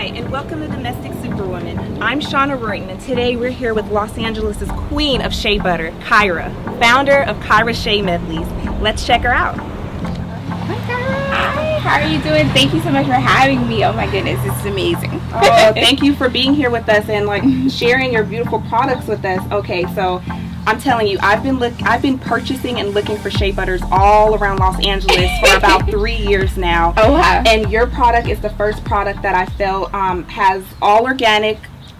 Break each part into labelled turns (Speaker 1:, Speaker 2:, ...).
Speaker 1: Hi, and welcome to Domestic Superwoman. I'm Shauna Royten, and today we're here with Los Angeles' queen of Shea Butter, Kyra, founder of KYRA'S Shea Medleys. Let's check her out.
Speaker 2: Hi, Kyra. Hi, how are you doing? Thank you so much for having me. Oh my goodness, this is amazing.
Speaker 1: Oh, thank you for being here with us and like sharing your beautiful products with us. Okay, so I'm telling you, I've been purchasing and looking for shea butters all around Los Angeles for about 3 years now.
Speaker 2: Oh wow.
Speaker 1: And your product is the first product that I felt has all organic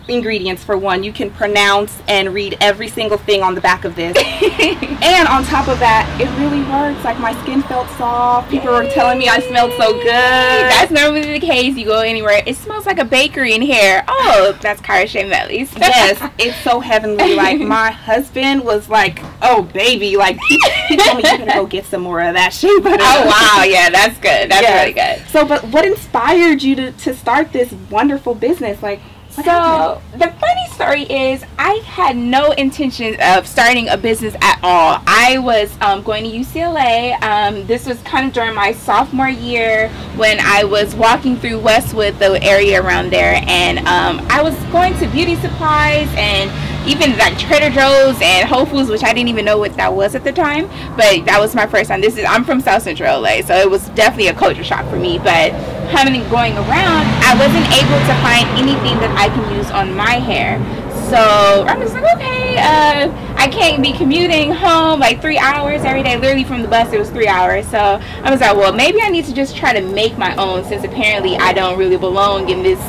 Speaker 1: ingredients. For one, you can pronounce and read every single thing on the back of this. And on top of that, it really works. Like, my skin felt soft. People were telling me I smelled so good.
Speaker 2: That's normally the case. You go anywhere, it smells like a bakery in here. Oh, that's KYRA'S Shea Medleys.
Speaker 1: Yes, it's so heavenly. Like, my husband was like, oh baby, like he told me, you gotta go get some more of that shea butter.
Speaker 2: Oh wow, yeah, that's good. That's really good.
Speaker 1: So, but what inspired you to start this wonderful business? Like,
Speaker 2: so the funny story is, I had no intention of starting a business at all. I was going to UCLA. This was kind of during my sophomore year when I was walking through Westwood, the area around there, and I was going to beauty supplies and even like Trader Joe's and Whole Foods, which I didn't even know what that was at the time, but that was my first time. I'm from South Central LA, so it was definitely a culture shock for me. But going around, I wasn't able to find anything that I can use on my hair. So I'm just like, okay, I can't be commuting home like 3 hours every day. Literally from the bus, it was 3 hours. So I was like, well, maybe I need to just try to make my own, since apparently I don't really belong in this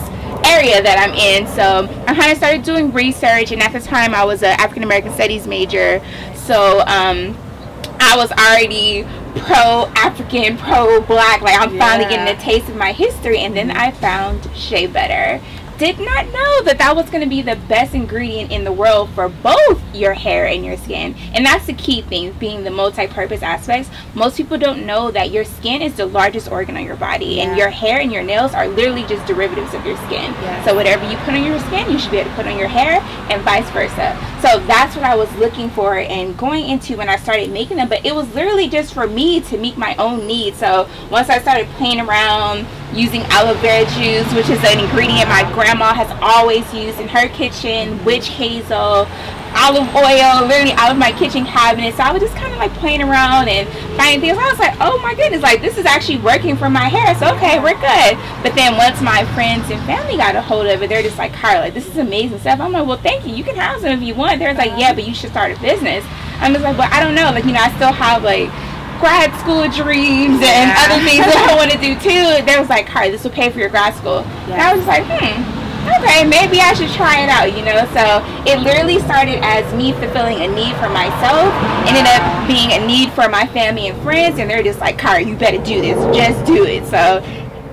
Speaker 2: area that I'm in. So I kind of started doing research, and at the time I was an African American Studies major, so I was already pro-African, pro-black, like I'm finally getting a taste of my history. And then I found Shea Butter. Did not know that that was going to be the best ingredient in the world for both your hair and your skin. And that's the key thing, being the multi-purpose aspects. Most people don't know that your skin is the largest organ on your body, and your hair and your nails are literally just derivatives of your skin. So whatever you put on your skin, you should be able to put on your hair, and vice versa. So that's what I was looking for and going into when I started making them. But it was literally just for me to meet my own needs. So once I started playing around using aloe vera juice, which is an ingredient my grandma has always used in her kitchen, witch hazel, olive oil, literally out of my kitchen cabinet. So I was just kind of like playing around and finding things. I was like, oh my goodness, like this is actually working for my hair. So okay, we're good. But then once my friends and family got a hold of it, they're just like, Kyra, like, this is amazing stuff. I'm like, well, thank you. You can have some if you want. They're like, yeah, but you should start a business. I'm just like, well, I don't know. Like, you know, I still have like grad school dreams and other things that I want to do too. They was like, Kyra, this will pay for your grad school. And I was like, okay, maybe I should try it out, you know. So it literally started as me fulfilling a need for myself, ended up being a need for my family and friends, and they're just like, Kyra, you better do this, just do it. So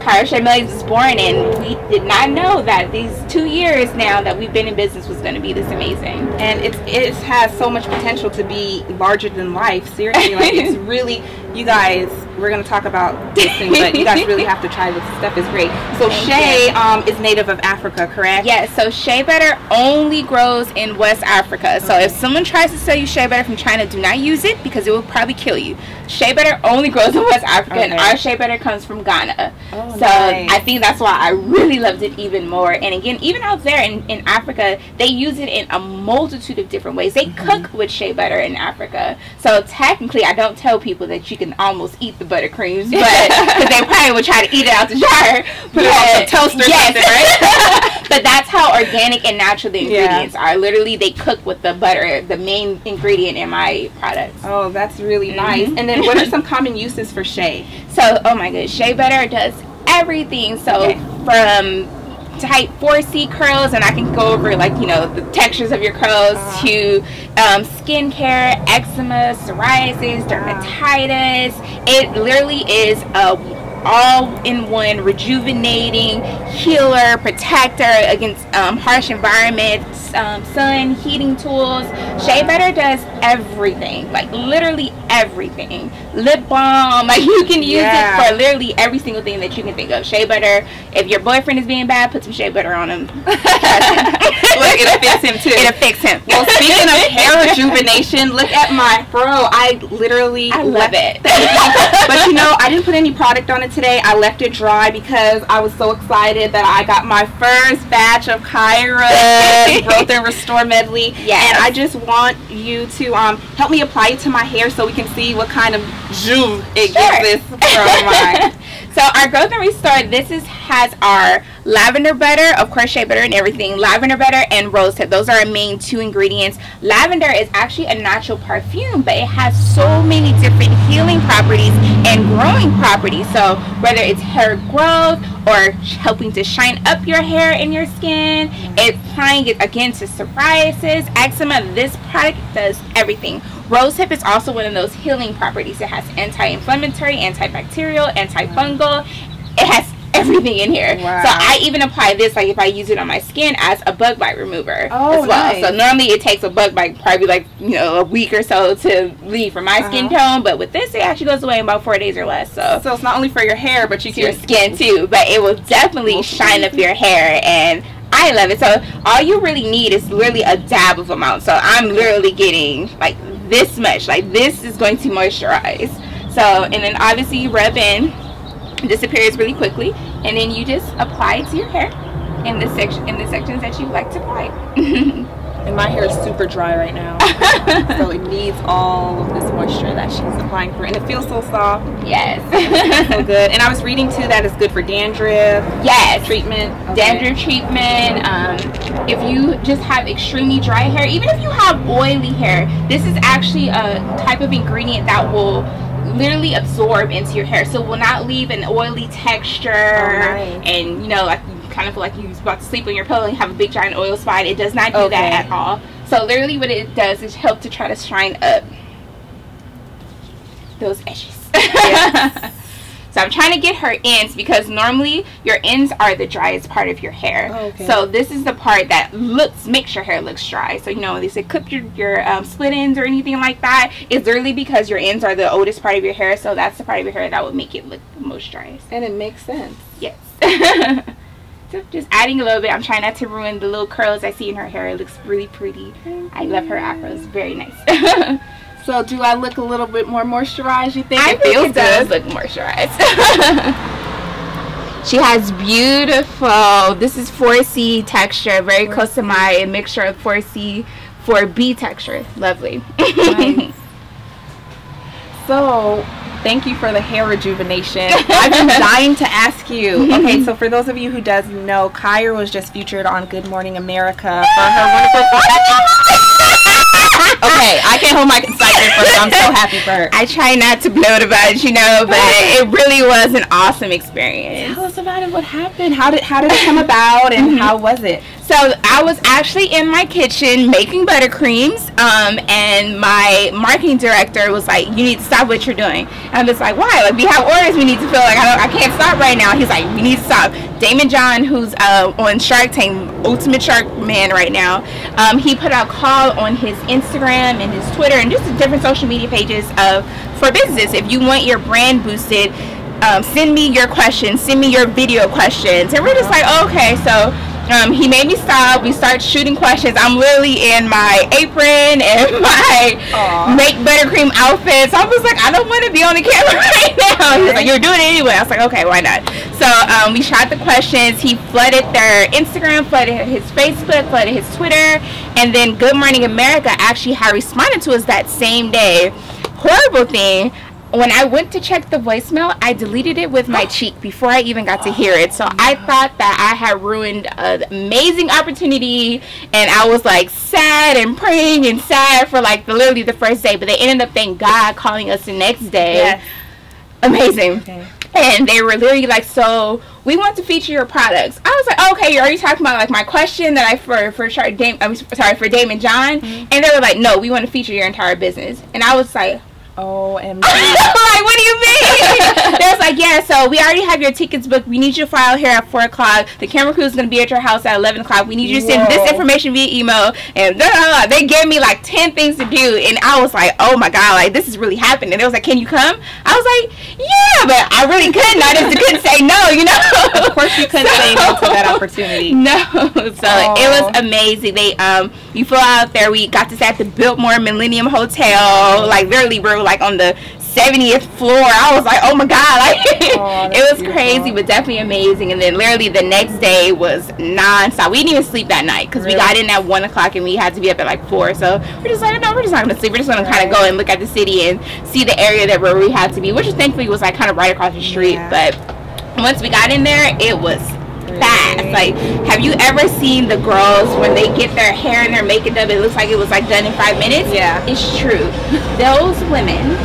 Speaker 2: KYRA'S Shea Medleys was born, and we did not know that these 2 years now that we've been in business was going to be this amazing.
Speaker 1: And it has so much potential to be larger than life. Seriously, like, it's really, you guys, we're going to talk about this thing, but you guys really have to try this. Stuff is great. So Shea is native of Africa, correct?
Speaker 2: Yes, so Shea Butter only grows in West Africa. So if someone tries to sell you Shea Butter from China, do not use it, because it will probably kill you. Shea Butter only grows in West Africa, and our Shea Butter comes from Ghana. So nice. I think that's why I really loved it even more. And again, even out there in Africa, they use it in a multitude of different ways. They cook with Shea Butter in Africa. So technically, I don't tell people that you can almost eat the buttercreams, but because they probably would try to eat it out the jar, put it on the toaster, something, right? But that's how organic and natural the ingredients are. Literally, they cook with the butter, the main ingredient in my products.
Speaker 1: Oh, that's really nice. And then what are some common uses for Shea?
Speaker 2: So, oh my goodness, Shea Butter does everything. So from type 4C curls, and I can go over, like, you know, the textures of your curls, to skincare, eczema, psoriasis, dermatitis. It literally is a all-in-one rejuvenating healer, protector against harsh environments, sun, heating tools. Shea Butter does everything, like literally everything. Lip balm, like you can use it for literally every single thing that you can think of. Shea Butter, if your boyfriend is being bad, put some Shea Butter on him.
Speaker 1: Look, it'll fix him too.
Speaker 2: It'll fix him.
Speaker 1: Well, speaking of hair rejuvenation, look at my fro. I love it.
Speaker 2: But
Speaker 1: you know, I didn't put any product on it it today. I left it dry because I was so excited that I got my first batch of Kyra's Growth and Restore Medley.
Speaker 2: Yes.
Speaker 1: And I just want you to help me apply it to my hair so we can see what kind of jus it gives this from mine.
Speaker 2: So our Growth and Restore, has our lavender butter, of course shea butter and everything, lavender butter and rosehip. Those are our main 2 ingredients. Lavender is actually a natural perfume, but it has so many different healing properties and growing properties. So whether it's hair growth or helping to shine up your hair and your skin, applying it again to psoriasis, eczema, this product does everything. Rosehip is also one of those healing properties. It has anti-inflammatory, antibacterial, antifungal. It has everything in here.
Speaker 1: Wow.
Speaker 2: So I even apply this, like if I use it on my skin, as a bug bite remover as well.
Speaker 1: Nice.
Speaker 2: So normally it takes a bug bite probably like, a week or so to leave for my skin tone, but with this it actually goes away in about 4 days or less. So
Speaker 1: it's not only for your hair, but you can
Speaker 2: your skin too, but it will definitely shine up your hair, and I love it. So all you really need is literally a dab of amount. So I'm literally getting like this much. Like this is going to moisturize. So, and then obviously you rub in. Disappears really quickly, and then you just apply it to your hair in the sections that you like to apply it.
Speaker 1: And my hair is super dry right now, so it needs all of this moisture that she's applying for, and it feels so soft.
Speaker 2: Yes.
Speaker 1: So good. And I was reading too that it's good for dandruff.
Speaker 2: Yes.
Speaker 1: Treatment.
Speaker 2: Dandruff treatment. If you just have extremely dry hair, even if you have oily hair, this is actually a type of ingredient that will literally absorb into your hair, so it will not leave an oily texture.
Speaker 1: Nice.
Speaker 2: And like you kind of feel like you're about to sleep on your pillow and have a big giant oil spot. It does not do that at all. So literally what it does is help to try to shine up those edges. Yes. So I'm trying to get her ends, because normally your ends are the driest part of your hair. So this is the part that makes your hair look dry. So when they say clip your split ends or anything like that, it's literally because your ends are the oldest part of your hair. So that's the part of your hair that would make it look the most driest.
Speaker 1: And it makes sense.
Speaker 2: Yes. So just adding a little bit. I'm trying not to ruin the little curls I see in her hair. It looks really pretty. I love her afros. Very nice.
Speaker 1: So do I look a little bit more moisturized, you think?
Speaker 2: I think it does look moisturized. She has beautiful, this is 4C texture, very close to my mixture of 4C, 4B texture. Lovely.
Speaker 1: Nice. So thank you for the hair rejuvenation. I've been dying to ask you. Okay, so for those of you who doesn't know, Kyra was just featured on Good Morning America for her wonderful Okay, I can't hold my excitement for her. I'm so happy for her.
Speaker 2: I try not to bloat about it, but it really was an awesome experience.
Speaker 1: Tell us about it. What happened? How did it come about, and how was it?
Speaker 2: So I was actually in my kitchen making buttercreams, and my marketing director was like, "You need to stop what you're doing." And I'm just like, "Why? Like we have orders we need to fill. Like I can't stop right now." He's like, "We need to stop." Damon John, who's on Shark Tank, Ultimate Shark Man right now, he put out a call on his Instagram and his Twitter and just different social media pages for businesses. If you want your brand boosted, send me your questions, send me your video questions. And we're just like, oh, okay. So he made me stop. We start shooting questions. I'm literally in my apron and my make buttercream outfit. So I was like, I don't want to be on the camera right now. He's like, you're doing it anyway. I was like, okay, why not? So we shot the questions. He flooded their Instagram, flooded his Facebook, flooded his Twitter, and then Good Morning America actually had responded to us that same day. Horrible thing. When I went to check the voicemail, I deleted it with my cheek before I even got to hear it. So I thought that I had ruined an amazing opportunity, and I was like sad and praying and sad for like literally the first day. But they ended up, thank God, calling us the next day.
Speaker 1: Yes.
Speaker 2: Amazing. Okay. And they were literally like, so we want to feature your products. I was like, oh, okay, you're already talking about like my question that I for Damon John. And they were like, no, we want to feature your entire business. And I was like,
Speaker 1: OMG.
Speaker 2: Like, what do you mean? They was like, yeah, so we already have your tickets booked. We need you to fly out here at 4 o'clock. The camera crew is going to be at your house at 11 o'clock. We need you to send this information via email. And blah, blah, blah. They gave me like 10 things to do. And I was like, oh my God, like this is really happening. And they was like, can you come? I was like, yeah, but I really couldn't. I just couldn't say no, you know?
Speaker 1: Of course you couldn't say no to that opportunity.
Speaker 2: No. So it was amazing. They we flew out there. We got to stay at the Biltmore Millennium Hotel. Like literally we're like on the 70th floor. I was like, oh my god, like it was crazy, but definitely amazing. And then literally the next day was non-stop. We didn't even sleep that night because we got in at 1 o'clock and we had to be up at like 4. So we're just like, no, we're just not gonna sleep. We're just gonna kind of go and look at the city and see the area that where we had to be, which thankfully was like kind of right across the street. But once we got in there, it was fast. Like, have you ever seen the girls when they get their hair and their makeup done, it looks like it was like done in 5 minutes? Yeah, it's true. Those women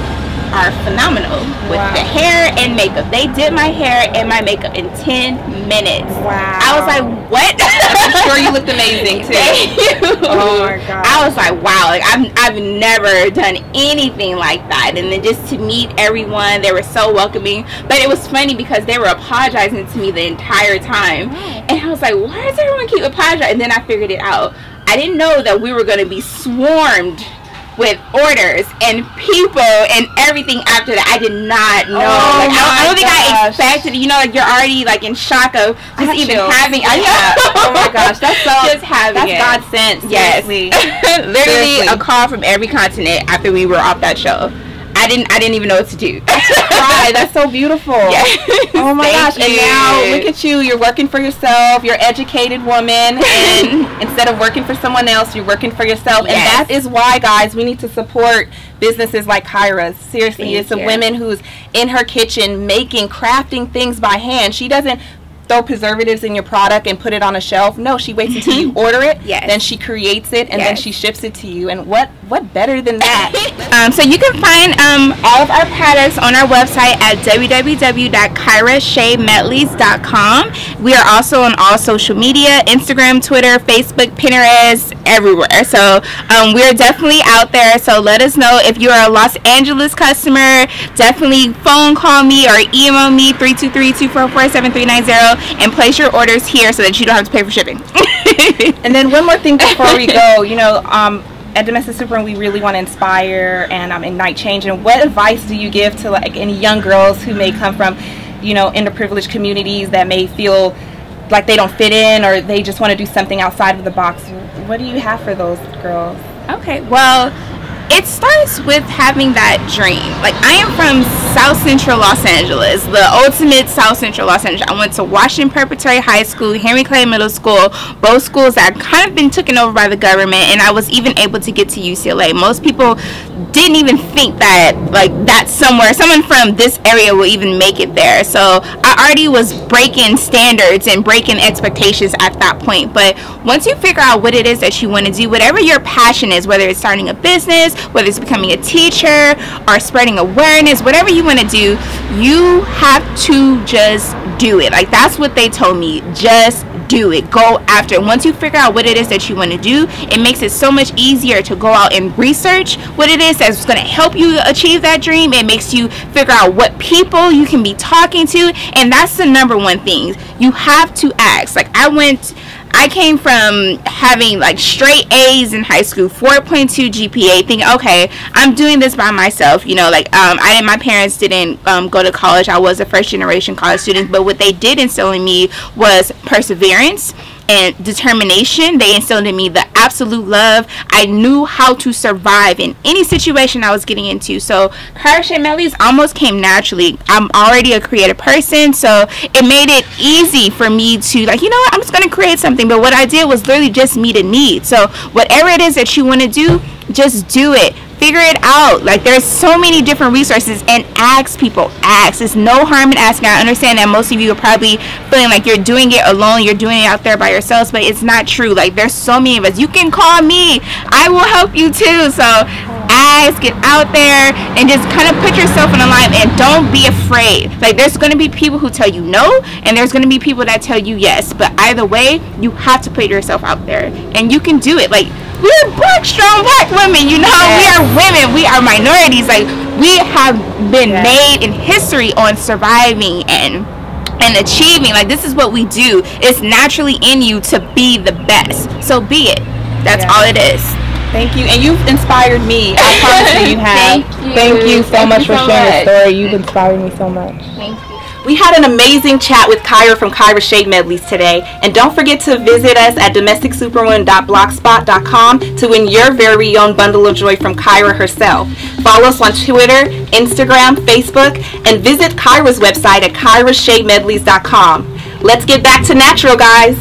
Speaker 2: are phenomenal with the hair and makeup. They did my hair and my makeup in 10 minutes. Wow. I was like, what?
Speaker 1: I'm sure you looked amazing too.
Speaker 2: Thank you. Oh my god. I was like, wow, like I've never done anything like that. And then just to meet everyone, they were so welcoming. But it was funny because they were apologizing to me the entire time. And I was like, why does everyone keep apologizing? And then I figured it out. I didn't know that we were going to be swarmed with orders and people and everything after that. I did not know. Like, I don't think I expected. You know, like you're already like in shock of just even having. I know. Oh my gosh, that's so. Just having it.
Speaker 1: That's God sent.
Speaker 2: Yes, literally a call from every continent after we were off that show. I didn't even know what to do.
Speaker 1: Right, that's so beautiful. Yes. Oh my gosh. And now look at you. You're working for yourself. You're an educated woman, and instead of working for someone else, you're working for yourself. Yes. And that is why, guys, we need to support businesses like Kyra's. Seriously, it's a woman who's in her kitchen making, crafting things by hand. She doesn't throw preservatives in your product and put it on a shelf. No, she waits until you order it, then she creates it, and then she ships it to you. And what better than that?
Speaker 2: So you can find all of our products on our website at www.KYRA'S We are also on all social media, Instagram, Twitter, Facebook, Pinterest, everywhere. So we are definitely out there. So let us know if you are a Los Angeles customer. Definitely phone call me or email me 323-244-7390 and place your orders here so that you don't have to pay for shipping.
Speaker 1: And then one more thing before we go, you know, at Domestic Super, we really want to inspire and ignite change. And what advice do you give to like any young girls who may come from, you know, underprivileged communities that may feel like they don't fit in or they just want to do something outside of the box? What do you have for those girls?
Speaker 2: Okay, well, it starts with having that dream. Like, I am from South Central Los Angeles, the ultimate South Central Los Angeles. I went to Washington Preparatory High School, Henry Clay Middle School, both schools that kind of been taken over by the government, and I was even able to get to UCLA. Most people didn't even think that, like, that's somewhere, someone from this area will even make it there. So I already was breaking standards and breaking expectations at that point. But once you figure out what it is that you want to do, whatever your passion is, whether it's starting a business, whether it's becoming a teacher or spreading awareness, whatever you want to do, you have to just do it. Like, that's what they told me. Just do it. Go after it. Once you figure out what it is that you want to do, it makes it so much easier to go out and research what it is that's going to help you achieve that dream. It makes you figure out what people you can be talking to, and that's the number one thing. You have to ask. Like, I came from having like straight A's in high school, 4.2 GPA, thinking, okay, I'm doing this by myself. You know, like my parents didn't go to college. I was a first generation college student, but what they did instill in me was perseverance and determination. They instilled in me the absolute love. I knew how to survive in any situation I was getting into. So Shea Medleys almost came naturally. I'm already a creative person, so it made it easy for me to, like, you know what, I'm just going to create something. But what I did was literally just meet a need. So whatever it is that you want to do, just do it. Figure it out. Like, there's so many different resources, and ask people. Ask. There's no harm in asking. I understand that most of you are probably feeling like you're doing it alone, you're doing it out there by yourselves, but it's not true. Like, there's so many of us. You can call me. I will help you too. So ask, get out there, and just kind of put yourself in a line, and don't be afraid. Like, there's going to be people who tell you no, and there's going to be people that tell you yes, but either way, you have to put yourself out there, and you can do it. Like, we're black, strong black women, you know. We are women, we are minorities. Like, we have been made in history on surviving and achieving. Like, this is what we do. It's naturally in you to be the best, so be it. That's all it is.
Speaker 1: Thank you, and you've inspired me. I promise you have.
Speaker 2: Thank you
Speaker 1: so much for sharing your story. You've inspired me so much.
Speaker 2: Thank you.
Speaker 1: We had an amazing chat with Kyra from Shea Medleys today, and don't forget to visit us at domesticsuperwoman.blogspot.com to win your very own bundle of joy from Kyra herself. Follow us on Twitter, Instagram, Facebook, and visit Kyra's website at KYRA'S Medleys.com. Let's get back to natural, guys.